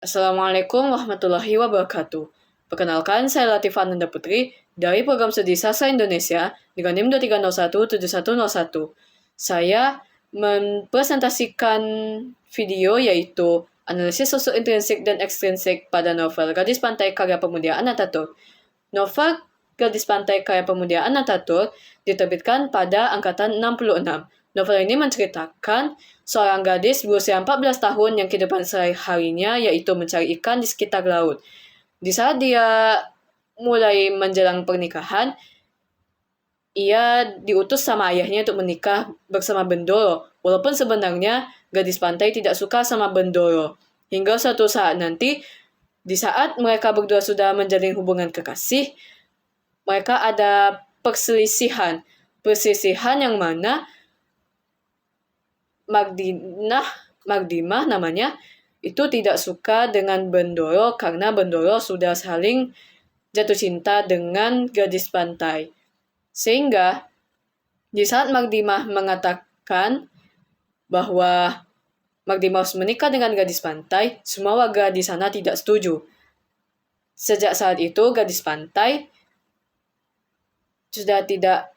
Assalamualaikum warahmatullahi wabarakatuh. Perkenalkan, saya Latifah Nanda Putri dari Program Studi Sastra Indonesia dengan NIM 23017101. Saya mempresentasikan video yaitu analisis sosok intrinsik dan ekstrinsik pada novel Gadis Pantai karya pemuda Ataturk. Novel Gadis Pantai karya pemuda Ataturk diterbitkan pada angkatan 66. Novel ini menceritakan seorang gadis berusia 14 tahun yang kehidupan sehari-harinya yaitu mencari ikan di sekitar laut. Di saat dia mulai menjelang pernikahan, ia diutus sama ayahnya untuk menikah bersama Bendoro, walaupun sebenarnya gadis pantai tidak suka sama Bendoro. Hingga suatu saat nanti, di saat mereka berdua sudah menjalin hubungan kekasih, mereka ada perselisihan yang mana Magdimah namanya itu tidak suka dengan Bendoro karena Bendoro sudah saling jatuh cinta dengan gadis pantai. Sehingga di saat Magdimah mengatakan bahwa Magdimah harus menikah dengan gadis pantai, semua warga di sana tidak setuju. Sejak saat itu gadis pantai sudah tidak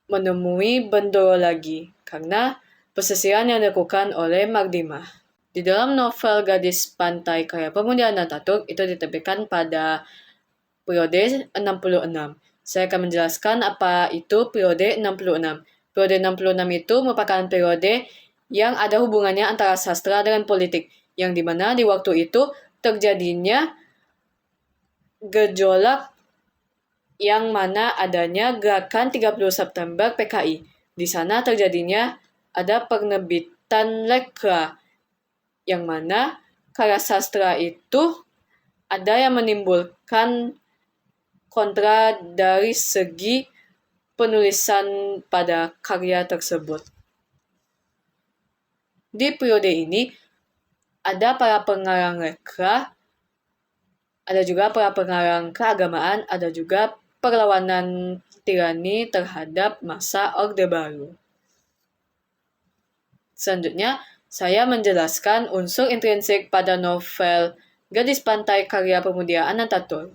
menemui Bendoro lagi karena pesisiran yang dilakukan oleh Magdimah. Di dalam novel Gadis Pantai karya pemuda Ataturk itu diterbitkan pada periode 66. Saya akan menjelaskan apa itu periode 66. Periode 66 itu merupakan periode yang ada hubungannya antara sastra dengan politik, yang dimana di waktu itu terjadinya gejolak yang mana adanya gerakan 30 September PKI. Di sana terjadinya ada penerbitan lekra, yang mana karya sastra itu ada yang menimbulkan kontra dari segi penulisan pada karya tersebut. Di periode ini, ada para pengarang lekra, ada juga para pengarang keagamaan, ada juga perlawanan tirani terhadap masa Orde Baru. Selanjutnya, saya menjelaskan unsur intrinsik pada novel Gadis Pantai karya pemuda Ataturk.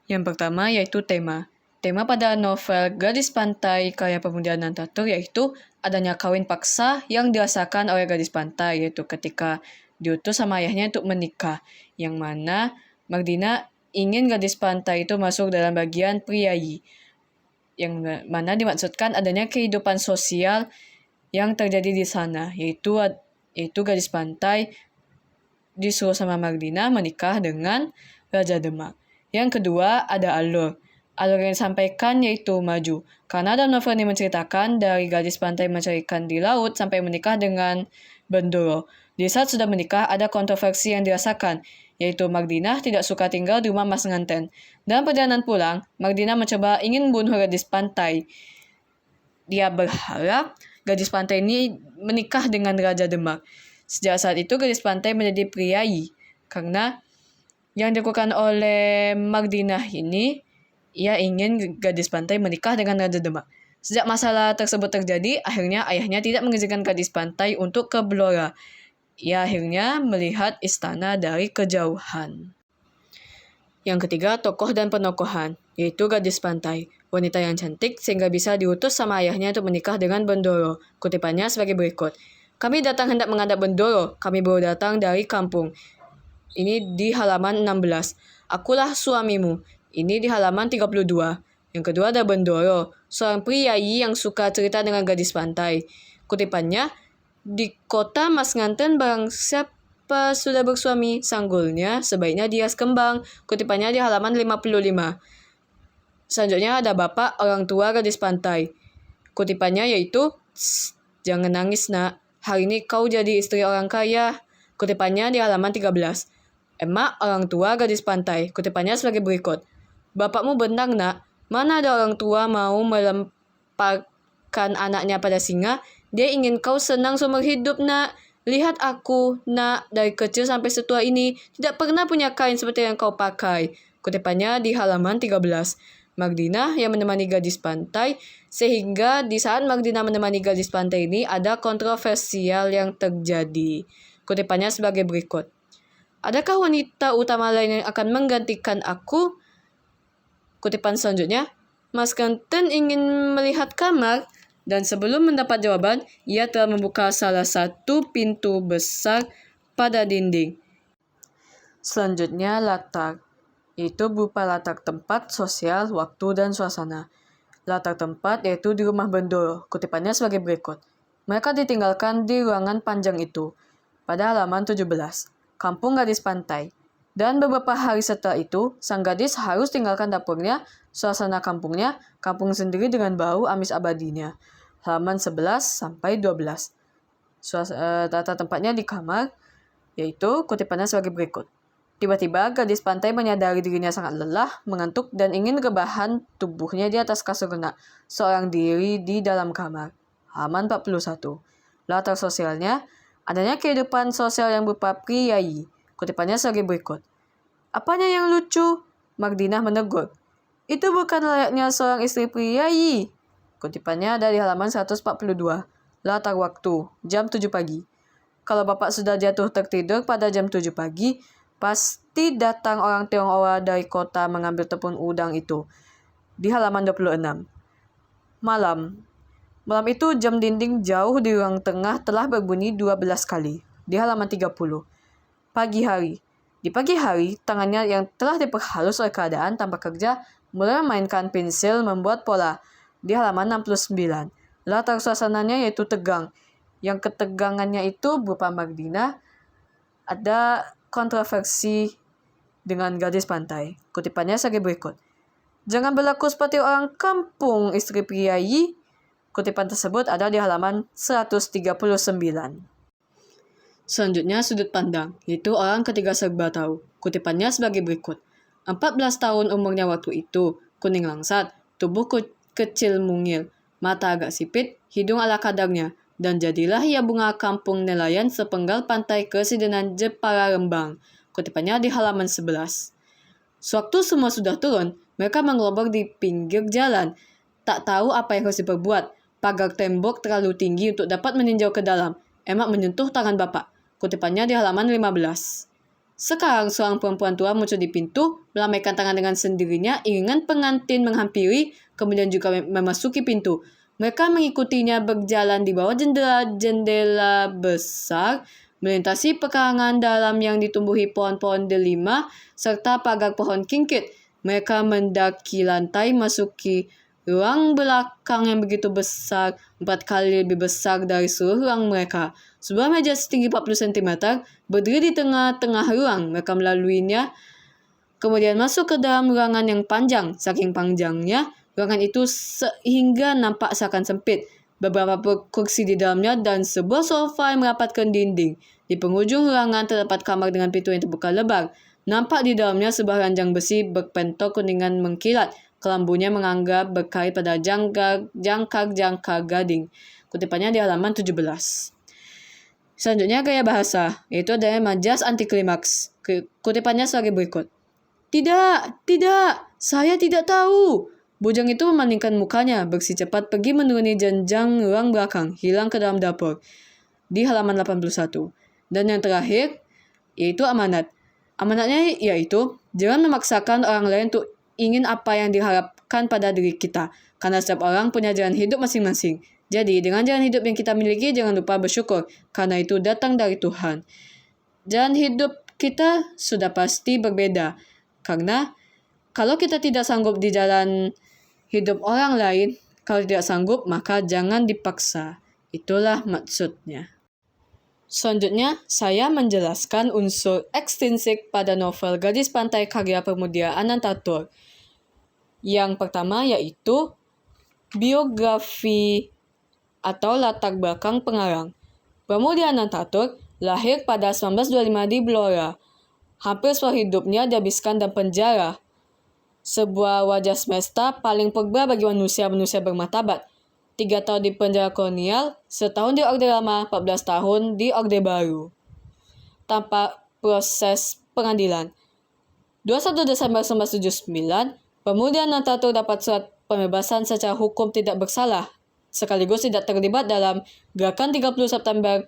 Yang pertama yaitu tema. Tema pada novel Gadis Pantai karya pemuda Ataturk yaitu adanya kawin paksa yang dirasakan oleh gadis pantai, yaitu ketika diutus sama ayahnya untuk menikah, yang mana Magdina ingin gadis pantai itu masuk dalam bagian priayi, yang mana dimaksudkan adanya kehidupan sosial yang terjadi di sana, yaitu gadis pantai disuruh sama Magdina menikah dengan Raja Demak. Yang kedua ada alur. Alur yang disampaikan yaitu maju. Karena dalam novel ini menceritakan dari gadis pantai mencari ikan di laut sampai menikah dengan Bendoro. Di saat sudah menikah ada kontroversi yang dirasakan, yaitu Magdina tidak suka tinggal di rumah mas nganten. Dalam perjalanan pulang, Magdina mencoba ingin membunuh gadis pantai. Dia berharap gadis pantai ini menikah dengan Raja Demak. Sejak saat itu gadis pantai menjadi priayi karena yang dilakukan oleh Magdina ini, ia ingin gadis pantai menikah dengan Raja Demak. Sejak masalah tersebut terjadi, akhirnya ayahnya tidak mengizinkan gadis pantai untuk ke Blora. Ia akhirnya melihat istana dari kejauhan. Yang ketiga, tokoh dan penokohan, yaitu gadis pantai. Wanita yang cantik sehingga bisa diutus sama ayahnya untuk menikah dengan Bendoro. Kutipannya sebagai berikut. Kami datang hendak menghadap Bendoro. Kami baru datang dari kampung. Ini di halaman 16. Akulah suamimu. Ini di halaman 32. Yang kedua ada Bendoro, seorang priayi yang suka cerita dengan gadis pantai. Kutipannya, di kota Mas Nganten barang siapa sudah bersuami, sanggulnya sebaiknya dihias kembang. Kutipannya di halaman 55. Selanjutnya ada bapak orang tua gadis pantai. Kutipannya yaitu, jangan nangis nak, hari ini kau jadi istri orang kaya. Kutipannya di halaman 13. Emak orang tua gadis pantai. Kutipannya sebagai berikut. Bapakmu benar nak, mana ada orang tua mau melemparkan anaknya pada singa. Dia ingin kau senang seumur hidup nak. Lihat aku nak, dari kecil sampai setua ini tidak pernah punya kain seperti yang kau pakai. Kutipannya di halaman 13. Magdina yang menemani gadis pantai, sehingga di saat Magdina menemani gadis pantai ini ada kontroversial yang terjadi. Kutipannya sebagai berikut. Adakah wanita utama lain yang akan menggantikan aku? Kutipan selanjutnya, Mas Kenton ingin melihat kamar, dan sebelum mendapat jawaban, ia telah membuka salah satu pintu besar pada dinding. Selanjutnya, latar, yaitu berupa latar tempat, sosial, waktu, dan suasana. Latar tempat yaitu di rumah Bendoro, kutipannya sebagai berikut. Mereka ditinggalkan di ruangan panjang itu. Pada halaman 17, Kampung Gadis Pantai. Dan beberapa hari setelah itu, sang gadis harus tinggalkan dapurnya, suasana kampungnya, kampung sendiri dengan bau amis abadinya. Halaman 11 sampai 12. Tata tempatnya di kamar, yaitu kutipannya sebagai berikut. Tiba-tiba, gadis pantai menyadari dirinya sangat lelah, mengantuk, dan ingin rebahan tubuhnya di atas kasur renak, seorang diri di dalam kamar. Halaman 41. Latar sosialnya, adanya kehidupan sosial yang berupa priayi. Kutipannya sebagai berikut. Apanya yang lucu? Mardinah menegur. Itu bukan layaknya seorang istri priayi. Kutipannya ada di halaman 142. Latar waktu, jam 7 pagi. Kalau bapak sudah jatuh tertidur pada jam 7 pagi, pasti datang orang Tionghoa dari kota mengambil tepung udang itu. Di halaman 26. Malam. Malam itu jam dinding jauh di ruang tengah telah berbunyi 12 kali. Di halaman 30. Pagi hari. Di pagi hari, tangannya yang telah diperhalus oleh keadaan tanpa kerja mulai memainkan pensil membuat pola. Di halaman 69. Latar suasananya yaitu tegang. Yang ketegangannya itu berupa Mardinah. Ada kontroversi dengan gadis pantai. Kutipannya sebagai berikut. Jangan berlaku seperti orang kampung, istri priayi. Kutipan tersebut ada di halaman 139. Selanjutnya sudut pandang, yaitu orang ketiga serba tahu. Kutipannya sebagai berikut. 14 tahun umurnya waktu itu, kuning langsat, tubuh kecil mungil, mata agak sipit, hidung ala kadarnya, dan jadilah ia bunga kampung nelayan sepenggal pantai Kesidenan Jepara Rembang. Kutipannya di halaman 11. Sewaktu semua sudah turun, mereka mengelompok di pinggir jalan. Tak tahu apa yang harus diperbuat. Pagar tembok terlalu tinggi untuk dapat meninjau ke dalam. Emak menyentuh tangan bapak. Kutipannya di halaman 15. Sekarang seorang perempuan tua muncul di pintu, melambaikan tangan dengan sendirinya, iringan pengantin menghampiri, kemudian juga memasuki pintu. Mereka mengikutinya berjalan di bawah jendela besar, melintasi pekarangan dalam yang ditumbuhi pohon-pohon delima, serta pagar pohon kingkit. Mereka mendaki lantai, masuki ruang belakang yang begitu besar, 4 kali lebih besar dari seluruh ruang mereka. Sebuah meja setinggi 40 cm berdiri di tengah-tengah ruang. Mereka melaluinya, kemudian masuk ke dalam ruangan yang panjang. Saking panjangnya, ruangan itu sehingga nampak seakan sempit. Beberapa kursi di dalamnya dan sebuah sofa yang merapat ke dinding. Di penghujung ruangan terdapat kamar dengan pintu yang terbuka lebar. Nampak di dalamnya sebuah ranjang besi berpentok kuningan mengkilat. Kelambunya menganggap berkait pada jangkar gading. Kutipannya di halaman 17. Selanjutnya gaya bahasa, yaitu adanya majas anti klimaks. Kutipannya sebagai berikut. Tidak, saya tidak tahu. Bujang itu memalingkan mukanya, bersih cepat pergi menuruni jenjang ruang belakang, hilang ke dalam dapur. Di halaman 81. Dan yang terakhir, yaitu amanat. Amanatnya yaitu, jangan memaksakan orang lain untuk ingin apa yang diharapkan pada diri kita. Karena setiap orang punya jalan hidup masing-masing. Jadi, dengan jalan hidup yang kita miliki, jangan lupa bersyukur. Karena itu datang dari Tuhan. Jalan hidup kita sudah pasti berbeda. Karena, kalau kita tidak sanggup di jalan hidup orang lain, kalau tidak sanggup, maka jangan dipaksa. Itulah maksudnya. Selanjutnya, saya menjelaskan unsur ekstrinsik pada novel Gadis Pantai karya Pramudia Anantatur. Yang pertama yaitu biografi atau latar belakang pengarang. Pramudia Anantatur lahir pada 1925 di Blora. Hampir seluruh hidupnya dihabiskan dalam penjara. Sebuah wajah semesta paling purba bagi manusia-manusia bermartabat. 3 tahun di penjara kolonial, setahun di Orde Lama, 14 tahun di Orde Baru. Tanpa proses pengadilan. 21 Desember 1979, Pramudia Anantatur dapat surat pembebasan secara hukum tidak bersalah, sekaligus tidak terlibat dalam gerakan 30 September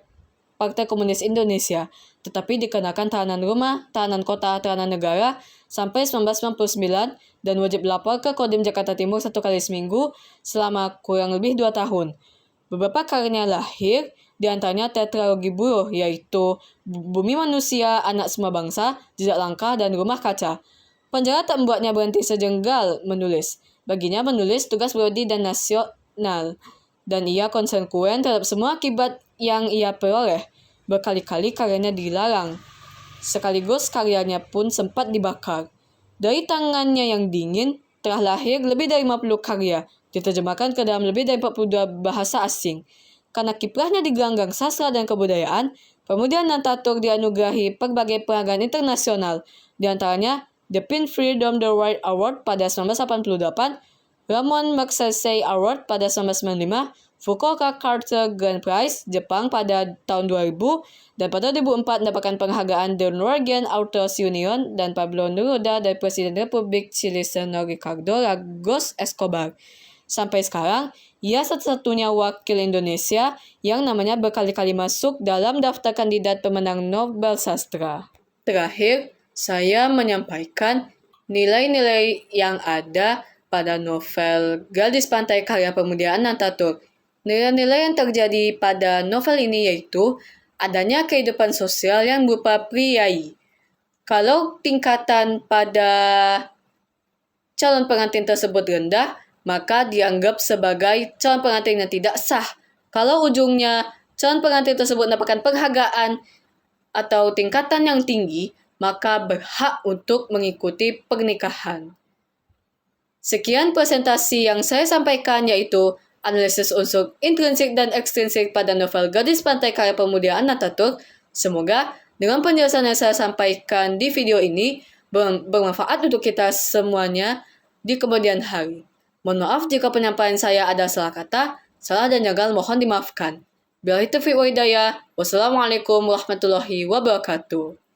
Partai Komunis Indonesia, tetapi dikenakan tahanan rumah, tahanan kota, tahanan negara sampai 1999 dan wajib lapor ke Kodim Jakarta Timur 1 kali seminggu selama kurang lebih 2 tahun. Beberapa karyanya lahir, diantaranya tetralogi buruh, yaitu Bumi Manusia, Anak Semua Bangsa, Jejak Langkah, dan Rumah Kaca. Penjara tak membuatnya berhenti sejenggal menulis. Baginya menulis tugas prodi dan nasional, dan ia konsekuen terhadap semua akibat yang ia peroleh. Berkali-kali karyanya dilarang. Sekaligus karyanya pun sempat dibakar. Dari tangannya yang dingin, telah lahir lebih dari 50 karya, diterjemahkan ke dalam lebih dari 42 bahasa asing. Karena kiprahnya di gelanggang sastra dan kebudayaan, Pemuda Anantatur dianugerahi berbagai penghargaan internasional, di antaranya The Pin Freedom the Right Award pada 1988, Ramon Magsaysay Award pada 1995, Fukuoka Carter Grand Prize, Jepang pada tahun 2000, dan pada 2004 mendapatkan penghargaan The Norwegian Authors Union dan Pablo Neruda dari Presiden Republik Chile Senor Ricardo Lagos Escobar. Sampai sekarang, ia satu-satunya wakil Indonesia yang namanya berkali-kali masuk dalam daftar kandidat pemenang Nobel Sastra. Terakhir, saya menyampaikan nilai-nilai yang ada pada novel Gadis Pantai karya Pemuda Anantatur. Nilai-nilai yang terjadi pada novel ini yaitu adanya kehidupan sosial yang berupa priai. Kalau tingkatan pada calon pengantin tersebut rendah, maka dianggap sebagai calon pengantin yang tidak sah. Kalau ujungnya calon pengantin tersebut mendapatkan penghargaan atau tingkatan yang tinggi, maka berhak untuk mengikuti pernikahan. Sekian presentasi yang saya sampaikan, yaitu analisis unsur intrinsik dan ekstrinsik pada novel Gadis Pantai karya Pemuda Anantatur. Semoga dengan penjelasan yang saya sampaikan di video ini bermanfaat untuk kita semuanya di kemudian hari. Mohon maaf jika penyampaian saya ada salah kata, salah dan gagal, mohon dimaafkan. Billahi taufiq wal hidayah. Wassalamualaikum warahmatullahi wabarakatuh.